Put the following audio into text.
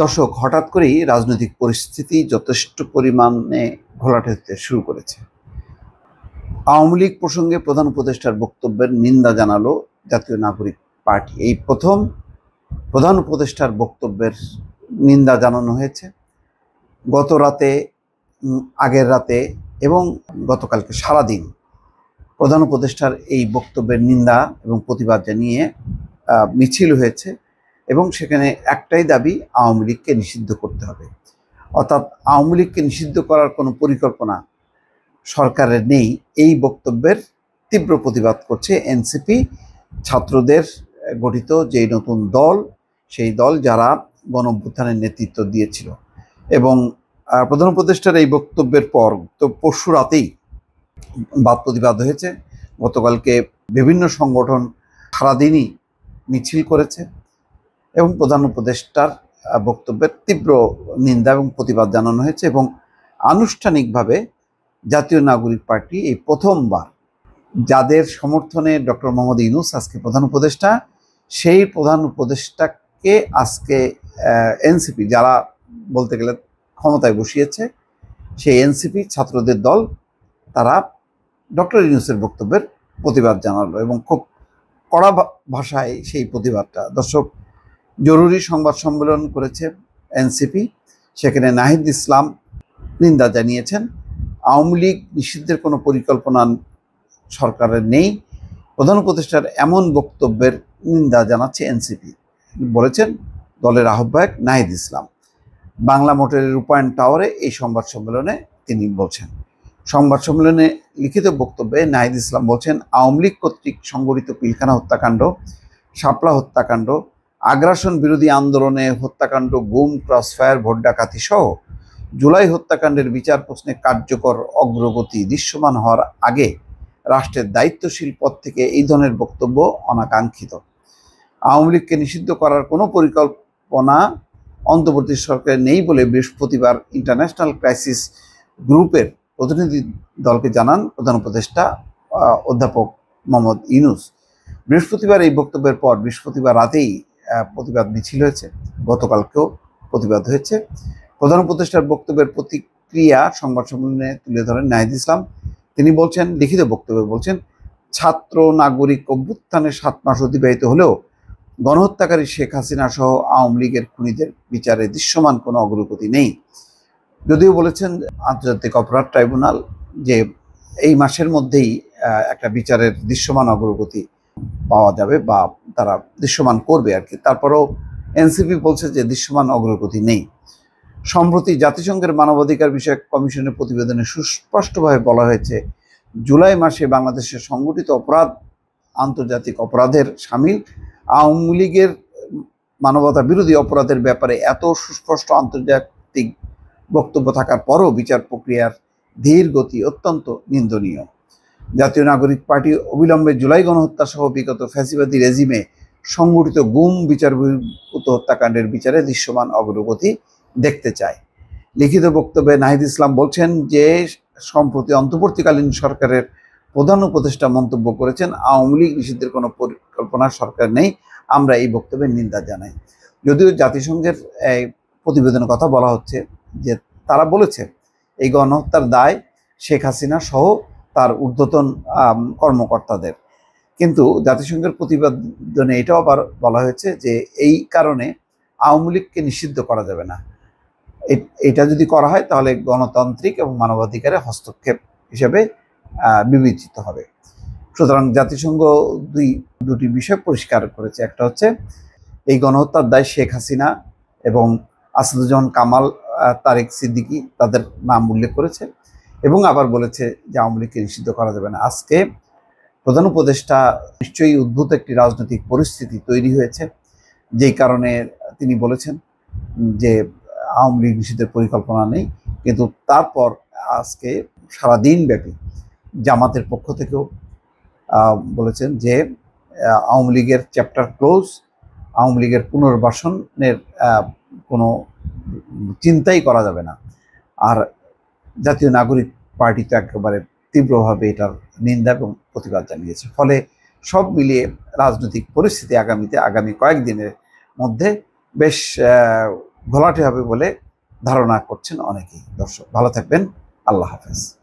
দর্শক, হঠাৎ করেই রাজনৈতিক পরিস্থিতি যথেষ্ট পরিমাণে ঘোলাটে হতে শুরু করেছে। আওয়ামী লীগ প্রসঙ্গে প্রধান উপদেষ্টার বক্তব্যের নিন্দা জানালো জাতীয় নাগরিক পার্টি। এই প্রথম প্রধান উপদেষ্টার বক্তব্যের নিন্দা জানানো হয়েছে। গত রাতে, আগের রাতে এবং গতকালকে সারাদিন প্রধান উপদেষ্টার এই বক্তব্যের নিন্দা এবং প্রতিবাদ জানিয়ে মিছিল হয়েছে এবং সেখানে একটাই দাবি, আওয়ামী লীগকে নিষিদ্ধ করতে হবে। অর্থাৎ আওয়ামী লীগকে নিষিদ্ধ করার কোনো পরিকল্পনা সরকারের নেই। এই বক্তব্যের তীব্র প্রতিবাদ করছে এনসিপি, ছাত্রদের গঠিত যেই নতুন দল, সেই দল যারা গণঅভ্যুত্থানের নেতৃত্ব দিয়েছিল। এবং প্রধান উপদেষ্টার এই বক্তব্যের পর তো পরশু রাতেই বাদ প্রতিবাদ হয়েছে। গতকালকে বিভিন্ন সংগঠন সারাদিনই মিছিল করেছে এবং প্রধান উপদেষ্টার বক্তব্যের তীব্র নিন্দা এবং প্রতিবাদ জানানো হয়েছে। এবং আনুষ্ঠানিকভাবে জাতীয় নাগরিক পার্টি এই প্রথমবার, যাদের সমর্থনে ডক্টর মোহাম্মদ ইউনূস আজকে প্রধান উপদেষ্টা, সেই প্রধান উপদেষ্টাকে আজকে এনসিপি, যারা বলতে গেলে ক্ষমতায় বসিয়েছে, সেই এনসিপি ছাত্রদের দল, তারা ডক্টর ইউনূসের বক্তব্যের প্রতিবাদ জানালো এবং খুব কড়া ভাষায় সেই প্রতিবাদটা। দর্শক, জরুরি সংবাদ সম্মেলন করেছে এনসিপি। সেখানে নাহিদ ইসলাম নিন্দা জানিয়েছেন। আওয়ামী লীগ নিষিদ্ধের কোনো পরিকল্পনা সরকারের নেই। প্রধান উপদেষ্টার এমন বক্তব্যের নিন্দা জানাচ্ছে এনসিপি, বলেছেন দলের আহ্বায়ক নাহিদ ইসলাম। বাংলা মোটরের রূপায়ণ টাওয়ারে এই সংবাদ সম্মেলনে তিনি বলছেন। সংবাদ সম্মেলনে লিখিত বক্তব্যে নাহিদ ইসলাম বলছেন, আওয়ামী লীগ কর্তৃক সংগঠিত পিলখানা হত্যাকাণ্ড, শাপলা হত্যাকাণ্ড, আগ্রাসন বিরোধী আন্দোলনে হত্যাকাণ্ড, গুম, ক্রসফায়ার, ভোট ডাকাতি সহ জুলাই হত্যাকাণ্ডের বিচার প্রশ্নে কার্যকর অগ্রগতি দৃশ্যমান হওয়ার আগে রাষ্ট্রের দায়িত্বশীল পদ থেকে এই ধরনের বক্তব্য অনাকাঙ্ক্ষিত। আওয়ামী লীগকে নিষিদ্ধ করার কোনো পরিকল্পনা অন্তর্বর্তী সরকারের নেই বলে বৃহস্পতিবার ইন্টারন্যাশনাল ক্রাইসিস গ্রুপের প্রতিনিধি দলকে জানান প্রধান উপদেষ্টা অধ্যাপক মোহাম্মদ ইউনূস। বৃহস্পতিবার এই বক্তব্যের পর বৃহস্পতিবার রাতেই প্রতিবাদ মিছিল হয়েছে। গতকালকেও প্রতিবাদ হয়েছে। প্রধান উপদেষ্টার বক্তব্যের প্রতিক্রিয়া সংবাদ সম্মেলনে তুলে ধরেন নাহিদ ইসলাম। তিনি বলছেন, লিখিত বক্তব্যে বলছেন, ছাত্র নাগরিক অভ্যুত্থানের 7 মাস অতিবাহিত হলেও গণহত্যাকারী শেখ হাসিনা সহ আওয়ামী লীগের খুনিদের বিচারে দৃশ্যমান কোনো অগ্রগতি নেই। যদিও বলেছেন আন্তর্জাতিক অপরাধ ট্রাইব্যুনাল যে এই মাসের মধ্যেই একটা বিচারের দৃশ্যমান অগ্রগতি পাওয়া যাবে বা তারা দৃশ্যমান করবে আর কি। তারপরেও এনসিপি বলছে যে দৃশ্যমান অগ্রগতি নেই। সম্প্রতি জাতিসংঘের মানবাধিকার বিষয়ক কমিশনের প্রতিবেদনে সুস্পষ্টভাবে বলা হয়েছে, জুলাই মাসে বাংলাদেশের সংগঠিত অপরাধ আন্তর্জাতিক অপরাধের শামিল। আওয়ামী লীগের মানবতা বিরোধী অপরাধের ব্যাপারে এত সুস্পষ্ট আন্তর্জাতিক বক্তব্য থাকার পরও বিচার প্রক্রিয়ার ধীর গতি অত্যন্ত নিন্দনীয়। জাতীয় নাগরিক পার্টি অবিলম্বে জুলাই গণহত্যা সহ বিগত ফ্যাসিবাদী রেজিমে সংগঠিত গুম, বিচার বহির্ভূত হত্যাকাণ্ডের বিচারে দৃশ্যমান অগ্রগতি দেখতে চায়। লিখিত বক্তব্যে নাহিদ ইসলাম বলছেন যে সম্প্রতি অন্তর্বর্তীকালীন সরকারের প্রধান উপদেষ্টা মন্তব্য করেছেন, আওয়ামী লীগ নিষিদ্ধের কোনো পরিকল্পনা সরকার নেই। আমরা এই বক্তব্যের নিন্দা জানাই। যদিও জাতিসংঘের এই প্রতিবেদনের কথা বলা হচ্ছে যে তারা বলেছে এই গণহত্যার দায় শেখ হাসিনা সহ তার ঊর্ধ্বতন কর্মকর্তাদের, কিন্তু জাতিসংঘের প্রতিবেদনে এটাও আবার বলা হয়েছে যে এই কারণে আওয়ামী লীগকে নিষিদ্ধ করা যাবে না। এটা যদি করা হয় তাহলে গণতান্ত্রিক এবং মানবাধিকারের হস্তক্ষেপ হিসেবে বিবেচিত হবে। সুতরাং জাতিসংঘ দুটি বিষয় পরিষ্কার করেছে। একটা হচ্ছে এই গণহত্যার দায় শেখ হাসিনা এবং আসাদুজ্জামান কামাল, তারেক সিদ্দিকী, তাদের নাম উল্লেখ করেছে এবং আবার বলেছে যে আওয়ামী লীগকে নিষিদ্ধ করা যাবে না। আজকে প্রধান উপদেষ্টা, নিশ্চয়ই উদ্ভূত একটি রাজনৈতিক পরিস্থিতি তৈরি হয়েছে, যেই কারণে তিনি বলেছেন যে আওয়ামী লীগ নিষিদ্ধের পরিকল্পনা নেই। কিন্তু তারপর আজকে সারাদিন ব্যাপী জামাতের পক্ষ থেকেও বলেছেন যে আওয়ামী লীগের চ্যাপ্টার ক্লোজ, আওয়ামী লীগের পুনর্বাসনের কোনো চিন্তাই করা যাবে না। আর জাতীয় নাগরিক পার্টি তো একেবারে তীব্রভাবে এটার নিন্দা এবং প্রতিবাদ জানিয়েছে। ফলে সব মিলিয়ে রাজনৈতিক পরিস্থিতি আগামী কয়েকদিনের মধ্যে বেশ ঘোলাটে হবে বলে ধারণা করছেন অনেকেই। দর্শক ভালো থাকবেন, আল্লাহ হাফেজ।